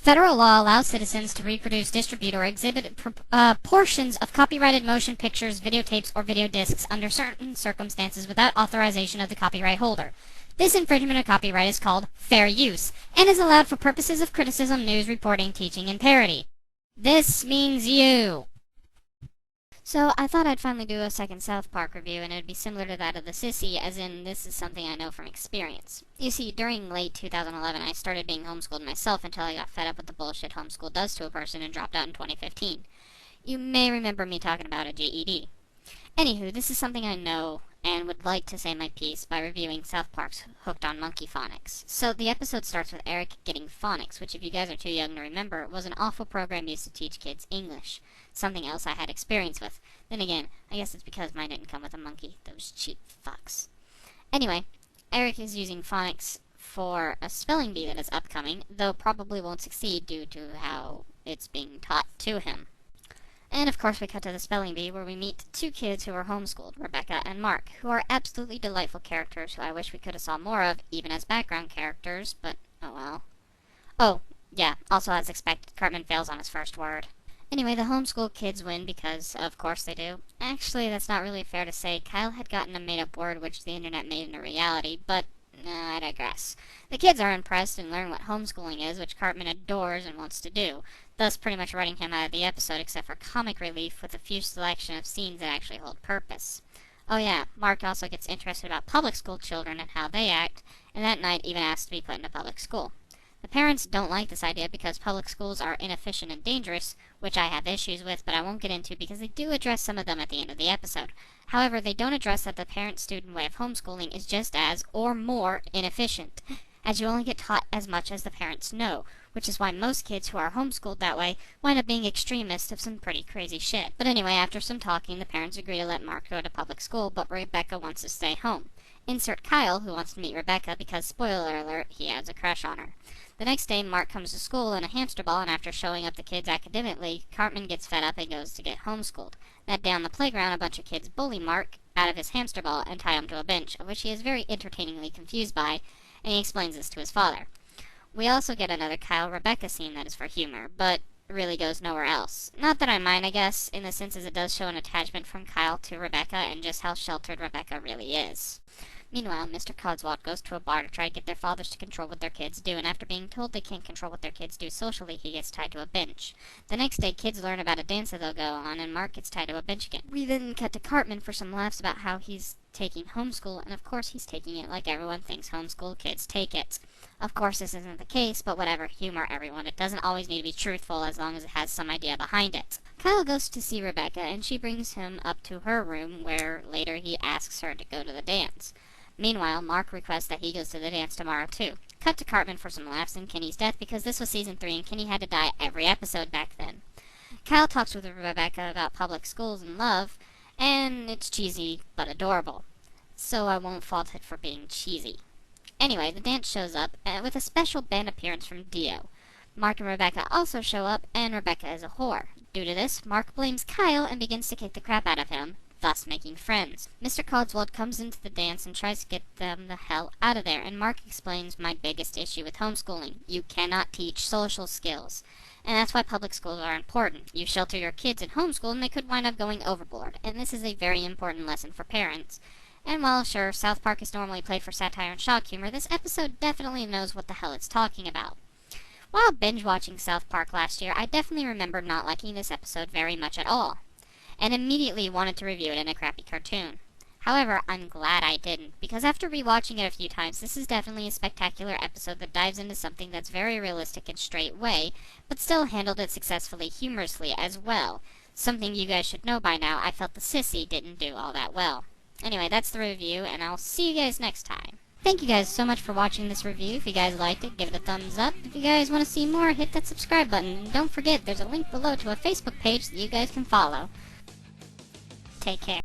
Federal law allows citizens to reproduce, distribute, or exhibit portions of copyrighted motion pictures, videotapes, or video discs under certain circumstances without authorization of the copyright holder. This infringement of copyright is called fair use, and is allowed for purposes of criticism, news, reporting, teaching, and parody. This means you! So I thought I'd finally do a second South Park review, and it'd be similar to that of the Sissy, as in this is something I know from experience. You see, during late 2011, I started being homeschooled myself until I got fed up with the bullshit homeschool does to a person and dropped out in 2015. You may remember me talking about a GED. Anywho, this is something I know, and would like to say my piece by reviewing South Park's Hooked on Monkey Phonics. So the episode starts with Eric getting phonics, which if you guys are too young to remember, was an awful program used to teach kids English. Something else I had experience with. Then again, I guess it's because mine didn't come with a monkey. Those cheap fucks. Anyway, Eric is using phonics for a spelling bee that is upcoming, though probably won't succeed due to how it's being taught to him. And of course we cut to the spelling bee, where we meet two kids who are homeschooled, Rebecca and Mark, who are absolutely delightful characters who I wish we could have saw more of, even as background characters, but oh well. Oh, yeah, also as expected, Cartman fails on his first word. Anyway, the homeschool kids win because, of course they do. Actually, that's not really fair to say. Kyle had gotten a made-up word which the internet made into reality, but I digress. The kids are impressed and learn what homeschooling is, which Cartman adores and wants to do, thus pretty much writing him out of the episode except for comic relief with a few selection of scenes that actually hold purpose. Oh yeah, Mark also gets interested about public school children and how they act, and that night even asks to be put into public school. The parents don't like this idea because public schools are inefficient and dangerous, which I have issues with, but I won't get into because they do address some of them at the end of the episode. However, they don't address that the parent-student way of homeschooling is just as, or more, inefficient, as you only get taught as much as the parents know, which is why most kids who are homeschooled that way wind up being extremists of some pretty crazy shit. But anyway, after some talking, the parents agree to let Mark go to public school, but Rebecca wants to stay home. Insert Kyle, who wants to meet Rebecca because, spoiler alert, he has a crush on her. The next day, Mark comes to school in a hamster ball, and after showing up the kids academically, Cartman gets fed up and goes to get homeschooled. That day on the playground, a bunch of kids bully Mark out of his hamster ball and tie him to a bench, of which he is very entertainingly confused by, and he explains this to his father. We also get another Kyle-Rebecca scene that is for humor, but really goes nowhere else. Not that I mind, I guess, in the sense as it does show an attachment from Kyle to Rebecca and just how sheltered Rebecca really is. Meanwhile, Mr. Codswallop goes to a bar to try to get their fathers to control what their kids do, and after being told they can't control what their kids do socially, he gets tied to a bench. The next day, kids learn about a dance that they'll go on, and Mark gets tied to a bench again. We then cut to Cartman for some laughs about how he's taking homeschool, and of course he's taking it like everyone thinks homeschool kids take it. Of course this isn't the case, but whatever, humor everyone. It doesn't always need to be truthful as long as it has some idea behind it. Kyle goes to see Rebecca, and she brings him up to her room, where later he asks her to go to the dance. Meanwhile, Mark requests that he goes to the dance tomorrow too. Cut to Cartman for some laughs and Kenny's death because this was season 3 and Kenny had to die every episode back then. Kyle talks with Rebecca about public schools and love, and it's cheesy but adorable. So I won't fault it for being cheesy. Anyway, the dance shows up with a special band appearance from Dio. Mark and Rebecca also show up, and Rebecca is a whore. Due to this, Mark blames Kyle and begins to kick the crap out of him, thus making friends. Mr. Codswallop comes into the dance and tries to get them the hell out of there, and Mark explains my biggest issue with homeschooling. You cannot teach social skills. And that's why public schools are important. You shelter your kids in homeschool and they could wind up going overboard, and this is a very important lesson for parents. And while sure, South Park is normally played for satire and shock humor, this episode definitely knows what the hell it's talking about. While binge-watching South Park last year, I definitely remember not liking this episode very much at all, and immediately wanted to review it in a crappy cartoon. However, I'm glad I didn't, because after rewatching it a few times, this is definitely a spectacular episode that dives into something that's very realistic and straight way, but still handled it successfully humorously as well. Something you guys should know by now, I felt the Sissy didn't do all that well. Anyway, that's the review, and I'll see you guys next time. Thank you guys so much for watching this review. If you guys liked it, give it a thumbs up. If you guys want to see more, hit that subscribe button. And don't forget, there's a link below to a Facebook page that you guys can follow. Take care.